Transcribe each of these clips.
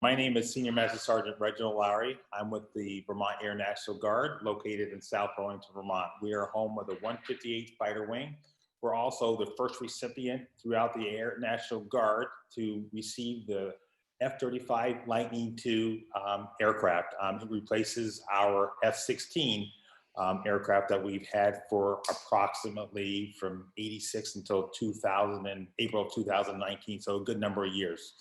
My name is Senior Master Sergeant Reginald Lowry. I'm with the Vermont Air National Guard located in South Burlington, Vermont. We are home of the 158th Fighter Wing. We're also the first recipient throughout the Air National Guard to receive the F-35 Lightning II aircraft. It replaces our F-16 aircraft that we've had for approximately from 86 until April of 2019, so a good number of years.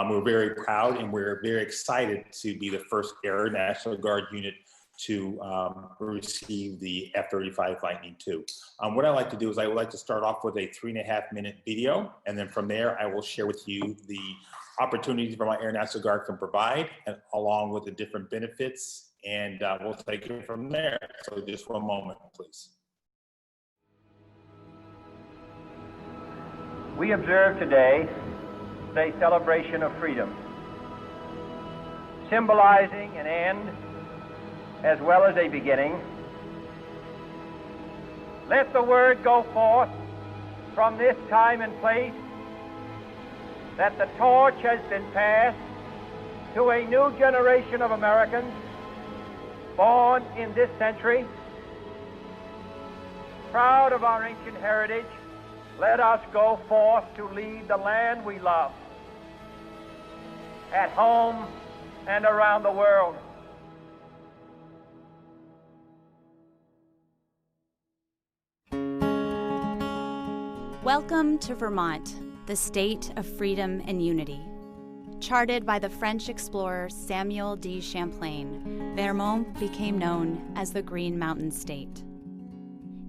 We're very proud and we're very excited to be the first Air National Guard unit to receive the F-35 Lightning II. What I like to do is I would like to start off with a 3.5-minute video, and then from there I will share with you the opportunities Vermont Air National Guard can provide, and along with the different benefits, and we'll take it from there. So just one moment, please. We observe today a celebration of freedom, symbolizing an end as well as a beginning. Let the word go forth from this time and place that the torch has been passed to a new generation of Americans born in this century. Proud of our ancient heritage, let us go forth to lead the land we love, at home and around the world. Welcome to Vermont, the state of freedom and unity. Charted by the French explorer Samuel de Champlain, Vermont became known as the Green Mountain State.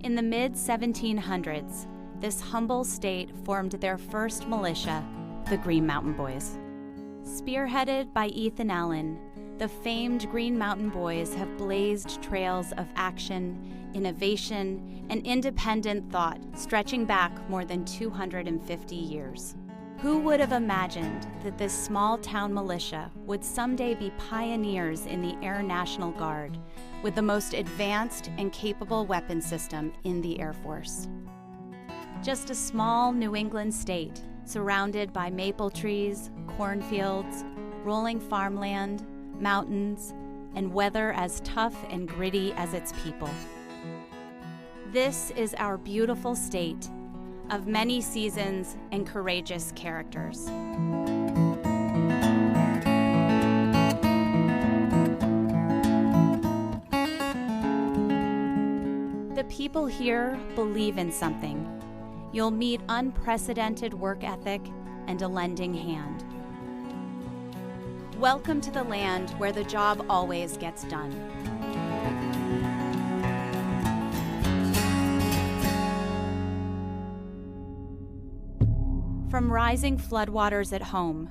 In the mid-1700s, this humble state formed their first militia, the Green Mountain Boys. Spearheaded by Ethan Allen, the famed Green Mountain Boys have blazed trails of action, innovation, and independent thought stretching back more than 250 years. Who would have imagined that this small-town militia would someday be pioneers in the Air National Guard with the most advanced and capable weapon system in the Air Force? Just a small New England state surrounded by maple trees, cornfields, rolling farmland, mountains, and weather as tough and gritty as its people. This is our beautiful state of many seasons and courageous characters. The people here believe in something. You'll meet unprecedented work ethic and a lending hand. Welcome to the land where the job always gets done. From rising floodwaters at home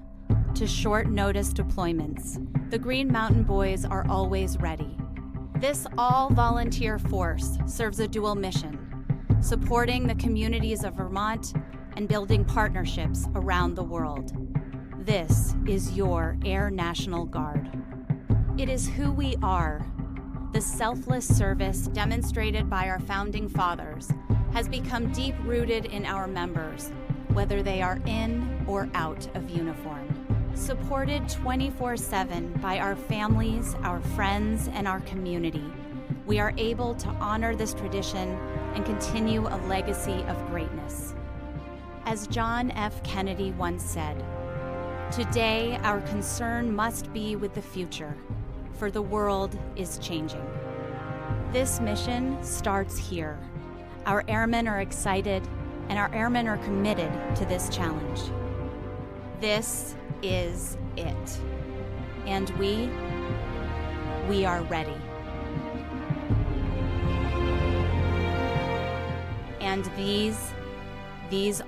to short-notice deployments, the Green Mountain Boys are always ready. This all-volunteer force serves a dual mission: supporting the communities of Vermont and building partnerships around the world. This is your Air National Guard. It is who we are. The selfless service demonstrated by our founding fathers has become deep-rooted in our members, whether they are in or out of uniform. Supported 24/7 by our families, our friends, and our community, we are able to honor this tradition and continue a legacy of greatness. As John F. Kennedy once said, "Today our concern must be with the future, for the world is changing." This mission starts here. Our airmen are excited, and our airmen are committed to this challenge. This is it. And we are ready. And these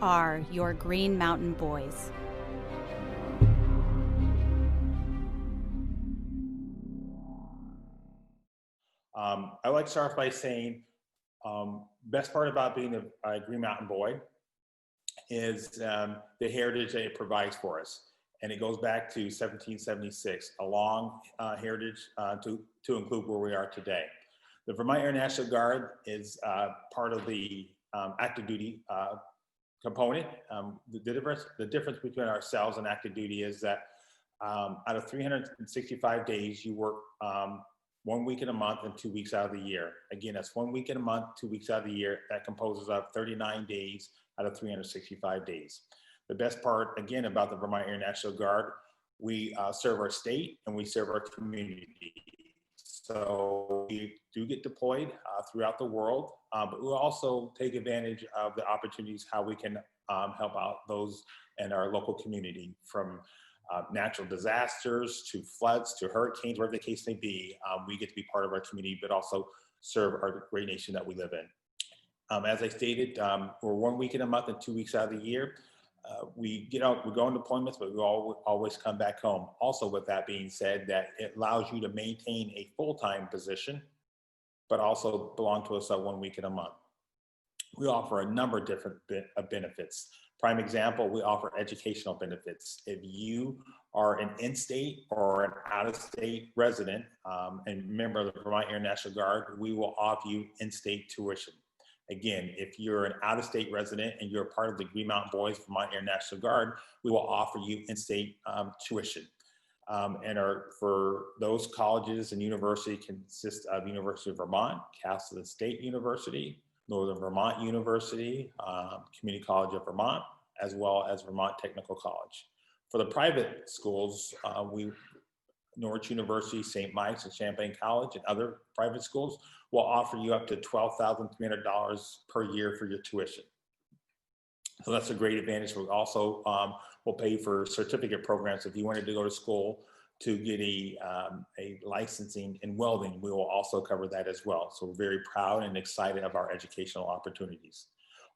are your Green Mountain Boys. I'd like to start off by saying best part about being a Green Mountain Boy is the heritage that it provides for us. And it goes back to 1776, a long heritage to include where we are today. The Vermont Air National Guard is part of the active duty component. The difference between ourselves and active duty is that Out of 365 days, you work 1 week in a month and 2 weeks out of the year. Again, that's 1 week in a month, 2 weeks out of the year. That composes of 39 days out of 365 days. The best part, again, about the Vermont Air National Guard, we serve our state and we serve our community. So we do get deployed throughout the world, but we also take advantage of the opportunities how we can help out those in our local community, from natural disasters to floods to hurricanes, whatever the case may be. We get to be part of our community, but also serve our great nation that we live in. As I stated, we're 1 week in a month and 2 weeks out of the year. We get out, we go on deployments, but we always come back home. Also, with that being said, that it allows you to maintain a full-time position, but also belong to us 1 week in a month. We offer a number of different benefits. Prime example, we offer educational benefits. If you are an in-state or an out-of-state resident and member of the Vermont Air National Guard, we will offer you in-state tuition. Again, if you're an out-of-state resident and you're part of the Green Mountain Boys Vermont Air National Guard, we will offer you in-state tuition. For those colleges and university consist of University of Vermont, Castleton State University, Northern Vermont University, Community College of Vermont, as well as Vermont Technical College. For the private schools, Norwich University, St. Mike's, and Champaign College, and other private schools will offer you up to $12,300 per year for your tuition. So that's a great advantage. We also will pay for certificate programs. If you wanted to go to school to get a licensing in welding, we will also cover that as well. So we're very proud and excited of our educational opportunities.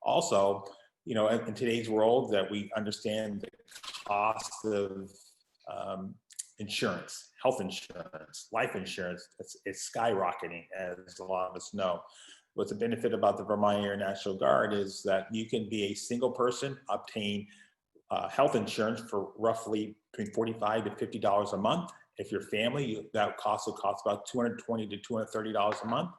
Also, you know, in today's world, that we understand the cost of insurance, health insurance, life insurance, it's skyrocketing, as a lot of us know. What's the benefit about the Vermont Air National Guard is that you can be a single person, obtain health insurance for roughly between $45 to $50 a month. If you're family, that will cost about $220 to $230 a month.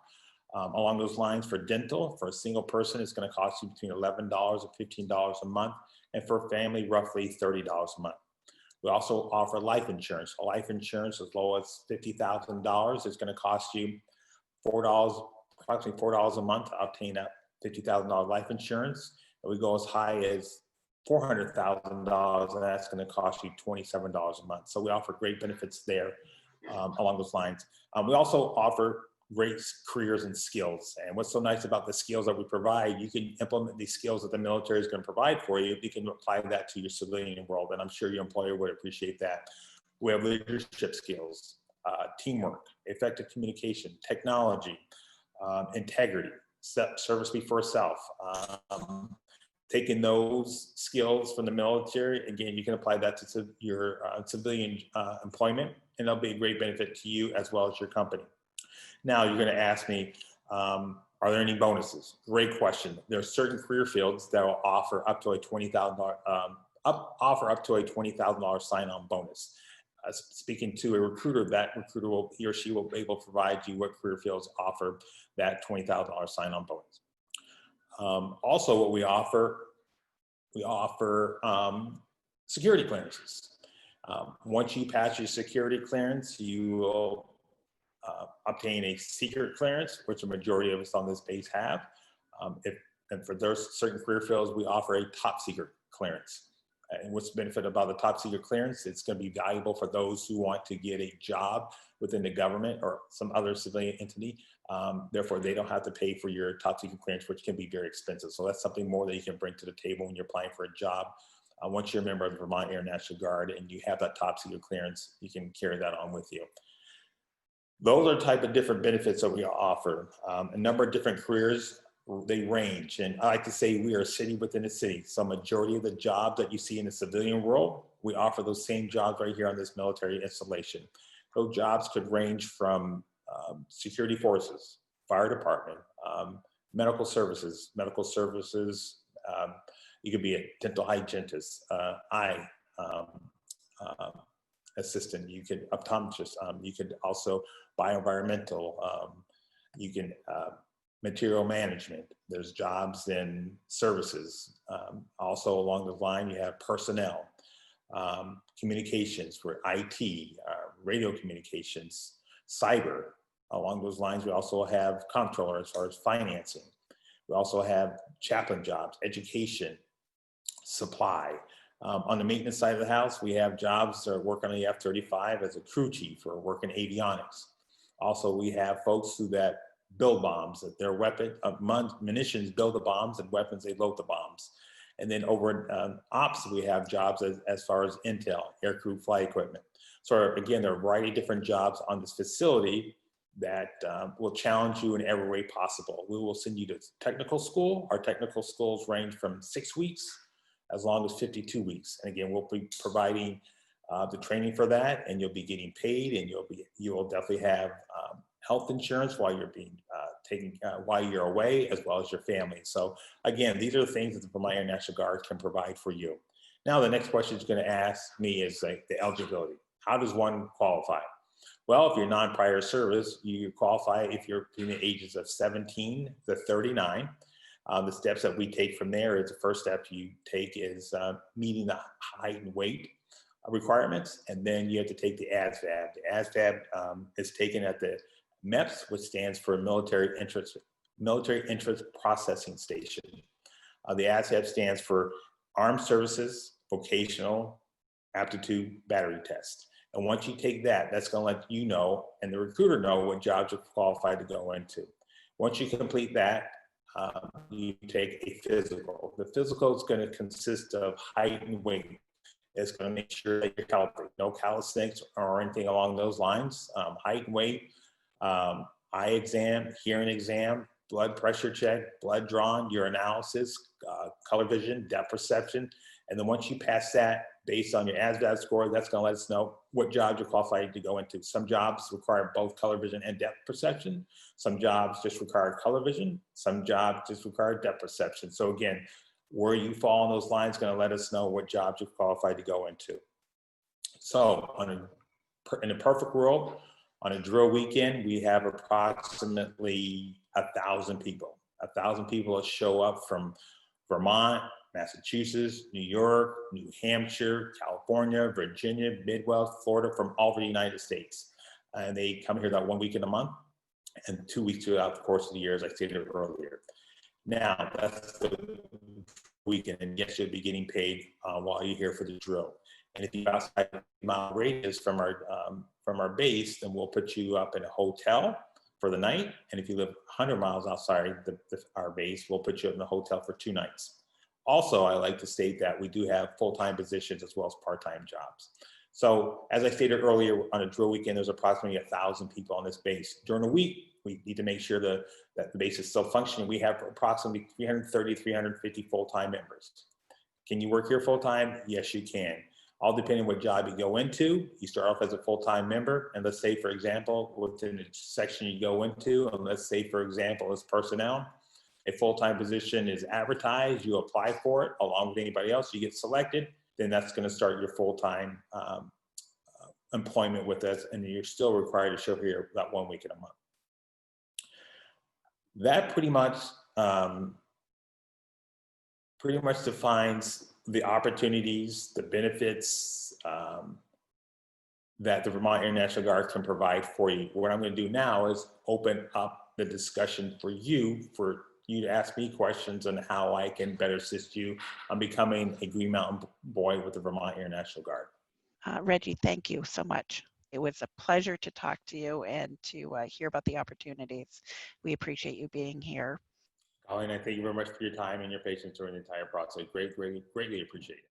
Along those lines, for dental, for a single person, it's going to cost you between $11 and $15 a month, and for a family, roughly $30 a month. We also offer life insurance. A life insurance as low as $50,000 is going to cost you approximately $4 a month to obtain that $50,000 life insurance. And we go as high as $400,000, and that's going to cost you $27 a month. So we offer great benefits there along those lines. We also offer great careers and skills. And what's so nice about the skills that we provide, you can implement these skills that the military is going to provide for you. You can apply that to your civilian world, and I'm sure your employer would appreciate that. We have leadership skills, teamwork, effective communication, technology, integrity, service before self. Taking those skills from the military, again, you can apply that to your civilian employment, and that'll be a great benefit to you as well as your company. Now, you're going to ask me, are there any bonuses? Great question. There are certain career fields that will offer up to a $20,000 sign-on bonus. Speaking to a recruiter, that recruiter he or she will be able to provide you what career fields offer that $20,000 sign-on bonus. Also, what we offer security clearances. Once you pass your security clearance, you will obtain a secret clearance, which a majority of us on this base have. And for those certain career fields, we offer a top secret clearance. And what's the benefit about the top secret clearance? It's going to be valuable for those who want to get a job within the government or some other civilian entity. Therefore, they don't have to pay for your top secret clearance, which can be very expensive. So that's something more that you can bring to the table when you're applying for a job. Once you're a member of the Vermont Air National Guard and you have that top secret clearance, you can carry that on with you. Those are the type of different benefits that we offer. A number of different careers, they range. And I like to say we are a city within a city. So majority of the jobs that you see in the civilian world, we offer those same jobs right here on this military installation. Those jobs could range from security forces, fire department, medical services. You could be a dental hygienist, eye assistant, you could optometrist, you could also bioenvironmental, you can material management. There's jobs in services. Also along the line, you have personnel. communications for IT, radio communications, cyber. Along those lines, we also have comptroller as far as financing. We also have chaplain jobs, education, supply. On the maintenance side of the house, we have jobs that work on the F-35 as a crew chief or work in avionics. Also, we have folks who that build bombs, that their weapon, munitions build the bombs, and weapons, they load the bombs. And then over in ops, we have jobs as far as intel, aircrew flight equipment. So again, there are a variety of different jobs on this facility that will challenge you in every way possible. We will send you to technical school. Our technical schools range from 6 weeks as long as 52 weeks. And again, we'll be providing the training for that, and you'll be getting paid, and you will definitely have health insurance while you're being taken while you're away, as well as your family. So again, these are the things that the Vermont Air National Guard can provide for you. Now, the next question is going to ask me is like the eligibility. How does one qualify? Well, if you're non-prior service, you qualify if you're between the ages of 17 to 39. The steps that we take from there is the first step you take is meeting the height and weight requirements, and then you have to take the ASVAB. The ASVAB is taken at the MEPS, which stands for Military Interest Processing Station. The ASVAB stands for Armed Services Vocational Aptitude Battery Test. And once you take that, that's going to let you know and the recruiter know what jobs you're qualified to go into. Once you complete that, you take a physical. The physical is going to consist of height and weight. It's going to make sure that you're healthy, no calisthenics or anything along those lines. Height and weight, eye exam, hearing exam, blood pressure check, blood drawn, urinalysis, color vision, depth perception. And then once you pass that, based on your ASVAB score, that's going to let us know what jobs you're qualified to go into. Some jobs require both color vision and depth perception. Some jobs just require color vision. Some jobs just require depth perception. So again, where you fall on those lines is going to let us know what jobs you're qualified to go into. So in a perfect world, on a drill weekend, we have approximately 1,000 people. 1,000 people that show up from Vermont, Massachusetts, New York, New Hampshire, California, Virginia, Midwest, Florida, from all over the United States. And they come here that 1 week in a month and 2 weeks throughout the course of the year, as I stated earlier. Now, that's the weekend, and yes, you'll be getting paid while you're here for the drill. And if you're outside the mile radius from our base, then we'll put you up in a hotel for the night. And if you live 100 miles outside our base, we'll put you up in a hotel for 2 nights. Also, I like to state that we do have full-time positions as well as part-time jobs. So as I stated earlier, on a drill weekend, there's approximately 1,000 people on this base. During the week, we need to make sure that the base is still functioning. We have approximately 330, 350 full-time members. Can you work here full-time? Yes, you can. All depending on what job you go into. You start off as a full-time member, and let's say, for example, within the section you go into, and let's say, for example, as personnel, a full-time position is advertised, you apply for it along with anybody else, you get selected, then that's going to start your full-time employment with us, and you're still required to show here about 1 week in a month. That pretty much defines the opportunities, the benefits that the Vermont Air National Guard can provide for you. What I'm going to do now is open up the discussion for you to ask me questions on how I can better assist you on becoming a Green Mountain boy with the Vermont Air National Guard. Reggie, thank you so much. It was a pleasure to talk to you and to hear about the opportunities. We appreciate you being here. Colleen, I thank you very much for your time and your patience during the entire process. Greatly appreciate it.